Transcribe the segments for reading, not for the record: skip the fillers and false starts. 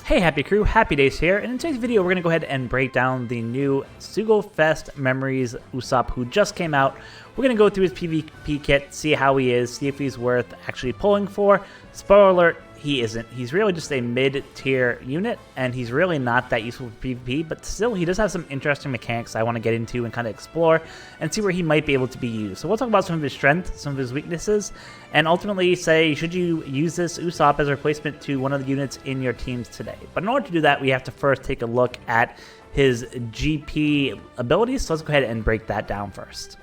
Hey Happy Crew, HappiDaze here, and in today's video we're going to go ahead and break down the new Sugofest Memories Usopp who just came out. We're going to go through his PvP kit, see how he is, see if he's worth actually pulling for. Spoiler alert, he isn't. He's really just a mid-tier unit, and he's really not that useful for PvP, but still he does have some interesting mechanics I want to get into and kind of explore and see where he might be able to be used. So we'll talk about some of his strengths, some of his weaknesses, and ultimately say, should you use this Usopp as a replacement to one of the units in your teams today? But in order to do that, we have to first take a look at his GP abilities, so let's go ahead and break that down first.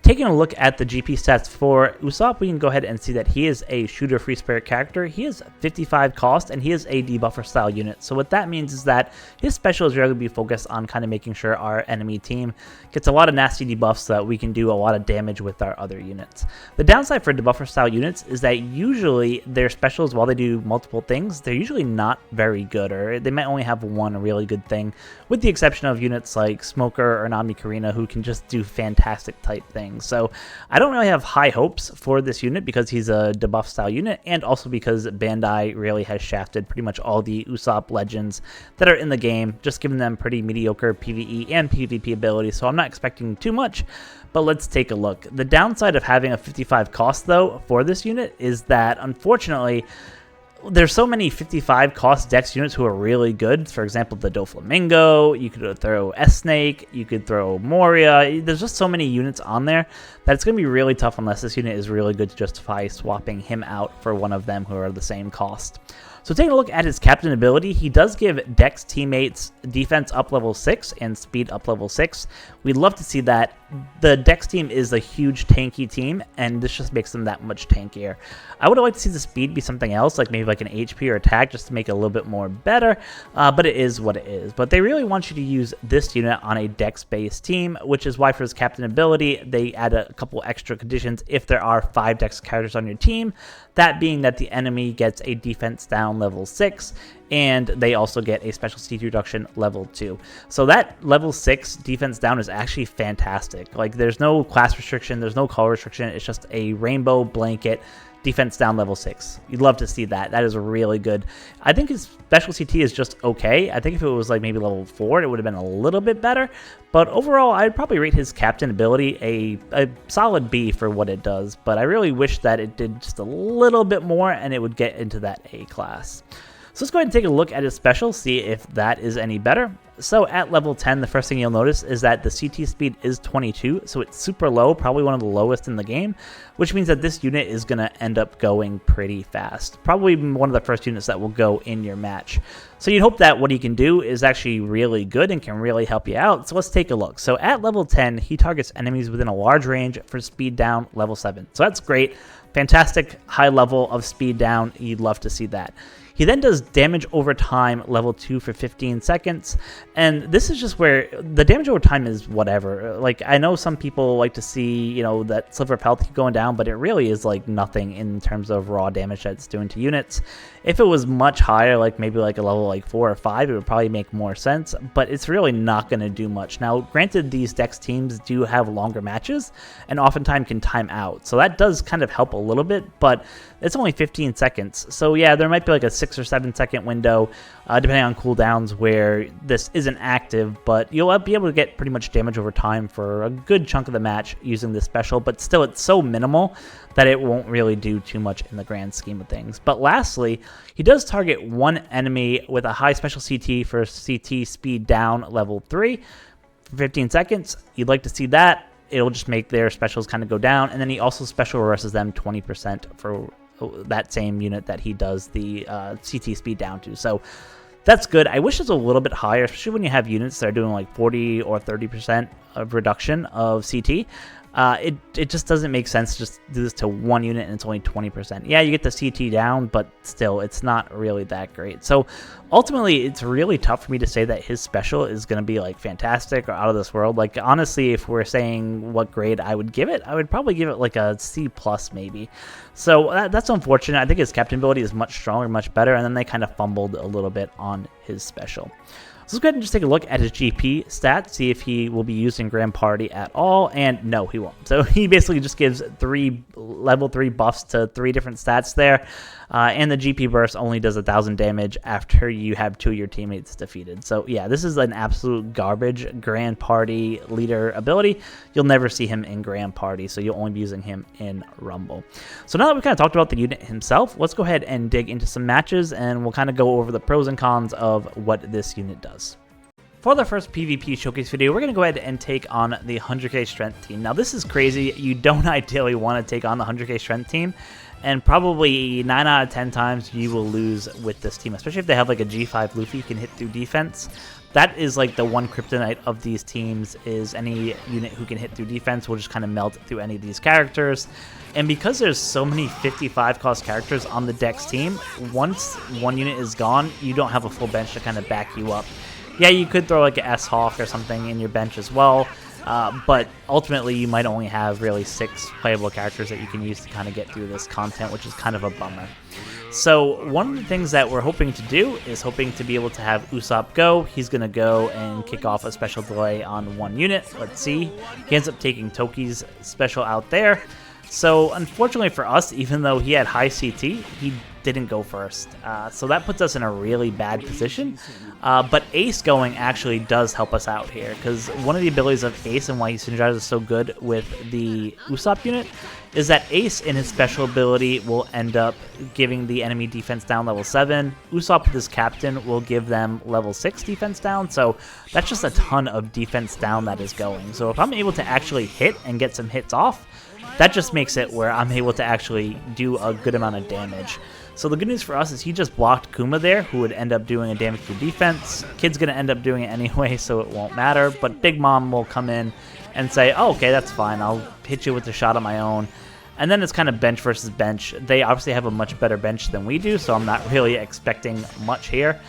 Taking a look at the GP stats for Usopp, we can go ahead and see that he is a shooter free spirit character. He is 55 cost, and he is a debuffer style unit. So what that means is that his special is really going to be focused on kind of making sure our enemy team gets a lot of nasty debuffs so that we can do a lot of damage with our other units. The downside for debuffer style units is that usually their specials, while they do multiple things, they're usually not very good, or they might only have one really good thing, with the exception of units like Smoker or Nami Karina, who can just do fantastic type things. So I don't really have high hopes for this unit because he's a debuff style unit, and also because Bandai really has shafted pretty much all the Usopp legends that are in the game, just giving them pretty mediocre PvE and PvP abilities, so I'm not expecting too much. But let's take a look. The downside of having a 55 cost though for this unit is that unfortunately there's so many 55 cost Dex units who are really good. For example, the Doflamingo, you could throw S-Snake, you could throw Moria. There's just so many units on there that it's going to be really tough unless this unit is really good to justify swapping him out for one of them who are the same cost. So taking a look at his captain ability, he does give Dex teammates defense up level 6 and speed up level 6. We'd love to see that. The Dex team is a huge tanky team, and this just makes them that much tankier. I would have liked to see the speed be something else, like maybe like an HP or attack, just to make it a little bit more better, but it is what it is. But they really want you to use this unit on a Dex-based team, which is why for his captain ability, they add a couple extra conditions if there are 5 Dex characters on your team, that being that the enemy gets a defense down level 6, and they also get a special CT reduction level 2. So that level 6 defense down is actually fantastic. Like, there's no class restriction, there's no color restriction, it's just a rainbow blanket defense down level 6. You'd love to see that. That is really good. I think his special CT is just okay. I think if it was like maybe level 4, it would have been a little bit better. But overall, I'd probably rate his captain ability a solid B for what it does. But I really wish that it did just a little bit more and it would get into that A class. So let's go ahead and take a look at his special, see if that is any better. So at level 10, the first thing you'll notice is that the CT speed is 22, so it's super low, probably one of the lowest in the game, which means that this unit is going to end up going pretty fast. Probably one of the first units that will go in your match. So you'd hope that what he can do is actually really good and can really help you out. So let's take a look. So at level 10, he targets enemies within a large range for speed down level 7. So that's great. Fantastic high level of speed down. You'd love to see that. He then does damage over time level 2 for 15 seconds, and this is just where the damage over time is whatever. Like, I know some people like to see, you know, that sliver of health keep going down, but it really is like nothing in terms of raw damage that it's doing to units. If it was much higher, like maybe like a level like 4 or 5, it would probably make more sense, but it's really not going to do much. Now, granted, these Dex teams do have longer matches and oftentimes can time out, so that does kind of help a little bit, but it's only 15 seconds. So yeah, there might be like a 6 or 7 second window, depending on cooldowns, where this isn't active, but you'll be able to get pretty much damage over time for a good chunk of the match using this special, but still it's so minimal that it won't really do too much in the grand scheme of things. But lastly, he does target one enemy with a high special CT for CT speed down level 3 for 15 seconds. You'd like to see that. It'll just make their specials kind of go down, and then he also special reverses them 20% for that same unit that he does the CT speed down to. So that's good. I wish it's a little bit higher, especially when you have units that are doing like 40 or 30% of reduction of CT. It just doesn't make sense to just do this to one unit and it's only 20%. Yeah, you get the CT down, but still, it's not really that great. So ultimately, it's really tough for me to say that his special is going to be like fantastic or out of this world. Like, honestly, if we're saying what grade I would give it, I would probably give it like a C+ maybe. So that's unfortunate. I think his captain ability is much stronger, much better, and then they kind of fumbled a little bit on his special. So let's go ahead and just take a look at his GP stats, see if he will be used in Grand Party at all, and no, he won't. So he basically just gives 3 level 3 buffs to 3 different stats there, and the GP burst only does 1,000 damage after you have 2 of your teammates defeated. So yeah, this is an absolute garbage Grand Party leader ability. You'll never see him in Grand Party, so you'll only be using him in Rumble. So now that we've kind of talked about the unit himself, let's go ahead and dig into some matches, and we'll kind of go over the pros and cons of what this unit does. For the first PvP showcase video, we're going to go ahead and take on the 100k strength team. Now this is crazy. You don't ideally want to take on the 100k strength team, and probably 9 out of 10 times you will lose with this team, especially if they have like a G5 Luffy who can hit through defense. That is like the one kryptonite of these teams, is any unit who can hit through defense will just kind of melt through any of these characters. And because there's so many 55 cost characters on the DEX team, once one unit is gone, you don't have a full bench to kind of back you up. Yeah, you could throw like an S-Hawk or something in your bench as well, but ultimately you might only have really 6 playable characters that you can use to kind of get through this content, which is kind of a bummer. So one of the things that we're hoping to do is hoping to be able to have Usopp go. He's going to go and kick off a special delay on 1 unit. Let's see. He ends up taking Toki's special out there. So unfortunately for us, even though he had high CT, he didn't go first. So that puts us in a really bad position. But Ace going actually does help us out here, because one of the abilities of Ace and why he synergizes so good with the Usopp unit is that Ace in his special ability will end up giving the enemy defense down level 7. Usopp with his captain will give them level 6 defense down. So that's just a ton of defense down that is going. So if I'm able to actually hit and get some hits off, that just makes it where I'm able to actually do a good amount of damage. So the good news for us is he just blocked Kuma there, who would end up doing a damage through defense. Kid's going to end up doing it anyway, so it won't matter. But Big Mom will come in and say, oh, okay, that's fine. I'll hit you with a shot on my own. And then it's kind of bench versus bench. They obviously have a much better bench than we do, so I'm not really expecting much here.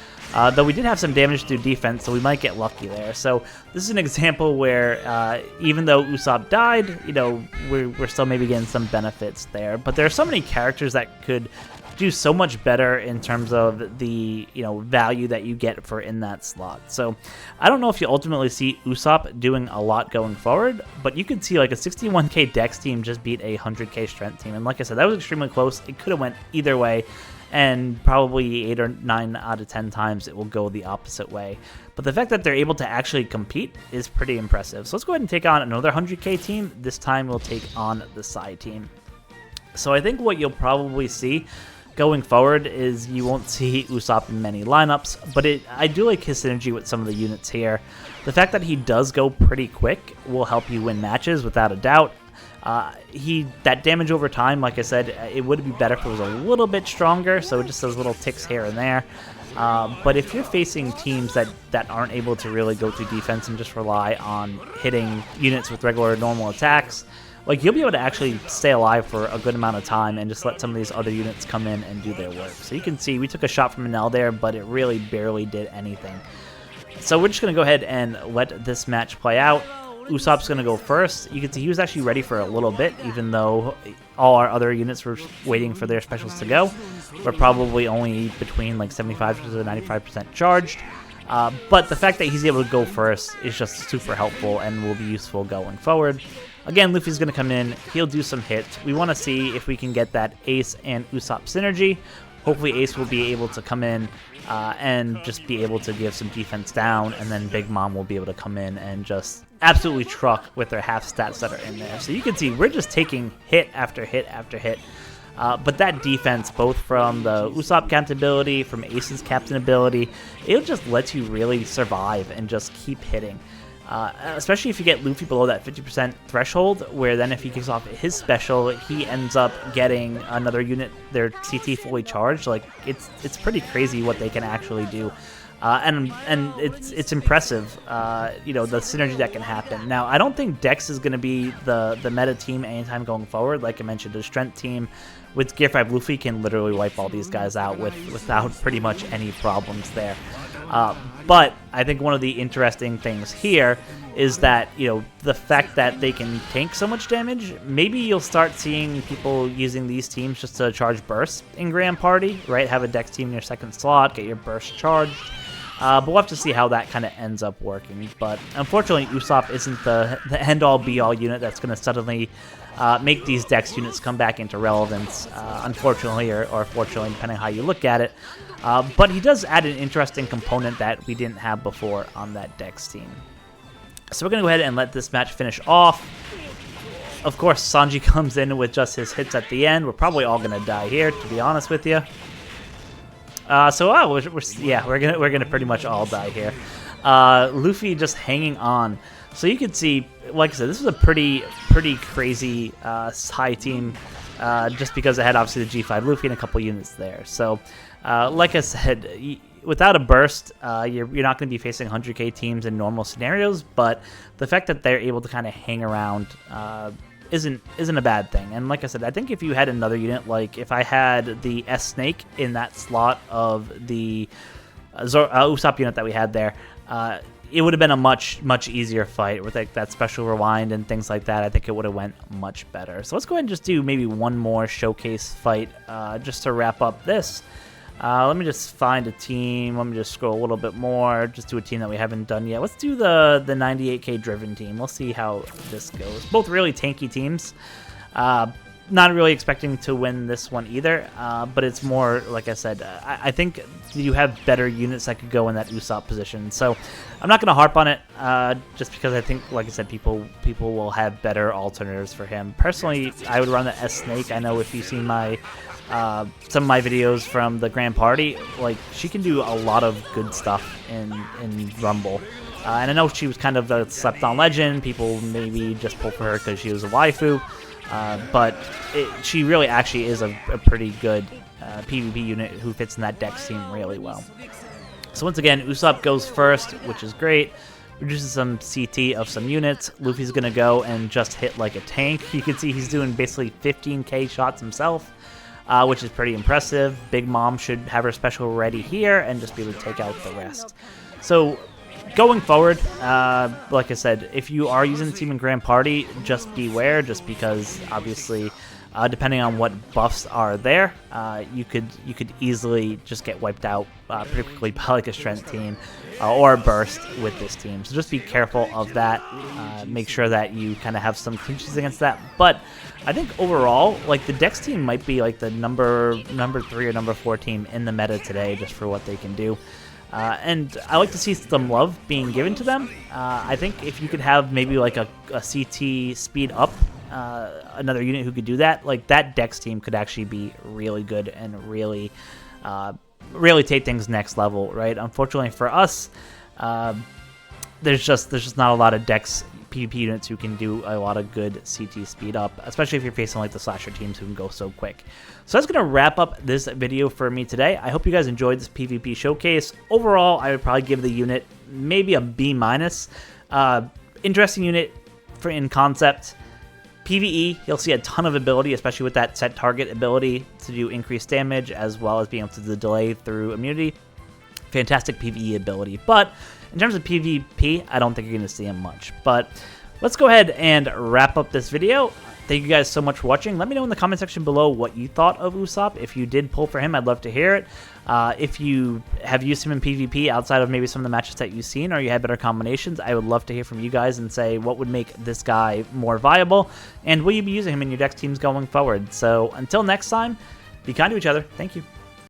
Though we did have some damage through defense, so we might get lucky there. So this is an example where even though Usopp died, you know, we're still maybe getting some benefits there. But there are so many characters that could do so much better in terms of the, you know, value that you get for in that slot. So I don't know if you ultimately see Usopp doing a lot going forward, but you could see like a 61k Dex team just beat a 100k strength team. And like I said, that was extremely close. It could have went either way, and probably 8 or 9 out of 10 times it will go the opposite way. But the fact that they're able to actually compete is pretty impressive. So let's go ahead and take on another 100k team. This time we'll take on the Psy team. So I think what you'll probably see going forward is you won't see Usopp in many lineups, but I do like his synergy with some of the units here. The fact that he does go pretty quick will help you win matches without a doubt. That damage over time, like I said, it would be better if it was a little bit stronger, so just those little ticks here and there. But if you're facing teams that aren't able to really go through defense and just rely on hitting units with regular normal attacks, like, you'll be able to actually stay alive for a good amount of time and just let some of these other units come in and do their work. So you can see we took a shot from Manel there, but it really barely did anything. So we're just going to go ahead and let this match play out. Usopp's going to go first. You can see he was actually ready for a little bit, even though all our other units were waiting for their specials to go. We're probably only between like 75 to 95% charged. But the fact that he's able to go first is just super helpful and will be useful going forward. Again, Luffy's going to come in. He'll do some hits. We want to see if we can get that Ace and Usopp synergy. Hopefully Ace will be able to come in and just be able to give some defense down, and then Big Mom will be able to come in and just absolutely truck with their half stats that are in there. So you can see we're just taking hit after hit after hit. But that defense, both from the Usopp captain ability, from Ace's captain ability, it'll just let you really survive and just keep hitting. Especially if you get Luffy below that 50% threshold, where then if he kicks off his special, he ends up getting another unit, their CT fully charged. Like, it's pretty crazy what they can actually do. And it's impressive, you know, the synergy that can happen. Now, I don't think Dex is going to be the meta team anytime going forward. Like I mentioned, the strength team with Gear 5 Luffy can literally wipe all these guys out without pretty much any problems there. But I think one of the interesting things here is that, you know, the fact that they can tank so much damage, maybe you'll start seeing people using these teams just to charge bursts in Grand Party, right? Have a Dex team in your second slot, get your burst charged. But we'll have to see how that kind of ends up working. But unfortunately, Usopp isn't the end-all be-all unit that's going to suddenly make these DEX units come back into relevance, unfortunately, or fortunately, depending on how you look at it. But he does add an interesting component that we didn't have before on that DEX team. So we're going to go ahead and let this match finish off. Of course, Sanji comes in with just his hits at the end. We're probably all going to die here, to be honest with you. We're gonna pretty much all die here. Luffy just hanging on. So you can see, like I said, this was a pretty crazy high team, just because it had obviously the G5 Luffy and a couple units there. So, like I said, without a burst, you're not going to be facing 100k teams in normal scenarios. But the fact that they're able to kind of hang around isn't a bad thing. And like I said, I think if you had another unit, like if I had the S Snake in that slot of the Usopp unit that we had there, it would have been a much easier fight with like that special rewind and things like that. I think it would have went much better. So let's go ahead and just do maybe one more showcase fight just to wrap up this. Let me just find a team. Let me just scroll a little bit more. Just do a team that we haven't done yet. Let's do the 98k driven team. We'll see how this goes. Both really tanky teams. Not really expecting to win this one either, but it's more, like I said, I think you have better units that could go in that Usopp position. So I'm not going to harp on it, just because I think, like I said, people will have better alternatives for him. Personally, I would run the S Snake. I know if you've seen my some of my videos from the Grand Party, like she can do a lot of good stuff in Rumble. And I know she was kind of a slept-on legend. People maybe just pull for her because she was a waifu. But she really actually is a pretty good PvP unit who fits in that DEX team really well. So once again, Usopp goes first, which is great. Reduces some CT of some units. Luffy's going to go and just hit like a tank. You can see he's doing basically 15k shots himself, which is pretty impressive. Big Mom should have her special ready here and just be able to take out the rest. So going forward, like I said, if you are using the team in Grand Party, just beware, just because obviously, depending on what buffs are there, you could easily just get wiped out pretty quickly by like a strength team or a burst with this team. So just be careful of that. Make sure that you kind of have some clinches against that. But I think overall, like the DEX team might be like the number 3 or number 4 team in the meta today, just for what they can do. And I like to see some love being given to them. I think if you could have maybe like a CT speed up, another unit who could do that, like that DEX team could actually be really good and really take things next level, right? Unfortunately for us, there's just not a lot of DEX PvP units who can do a lot of good CT speed up, especially if you're facing like the slasher teams who can go so quick. So that's going to wrap up this video for me today. I hope you guys enjoyed this PvP showcase. Overall, I would probably give the unit maybe a B-. Interesting unit in concept. PvE, you'll see a ton of ability, especially with that set target ability to do increased damage, as well as being able to do the delay through immunity. Fantastic PvE ability. But in terms of PvP, I don't think you're going to see him much. But let's go ahead and wrap up this video. Thank you guys so much for watching. Let me know in the comment section below what you thought of Usopp. If you did pull for him, I'd love to hear it. If you have used him in PvP outside of maybe some of the matches that you've seen, or you had better combinations, I would love to hear from you guys and say what would make this guy more viable, and will you be using him in your DEX teams going forward. So until next time, be kind to each other. Thank you.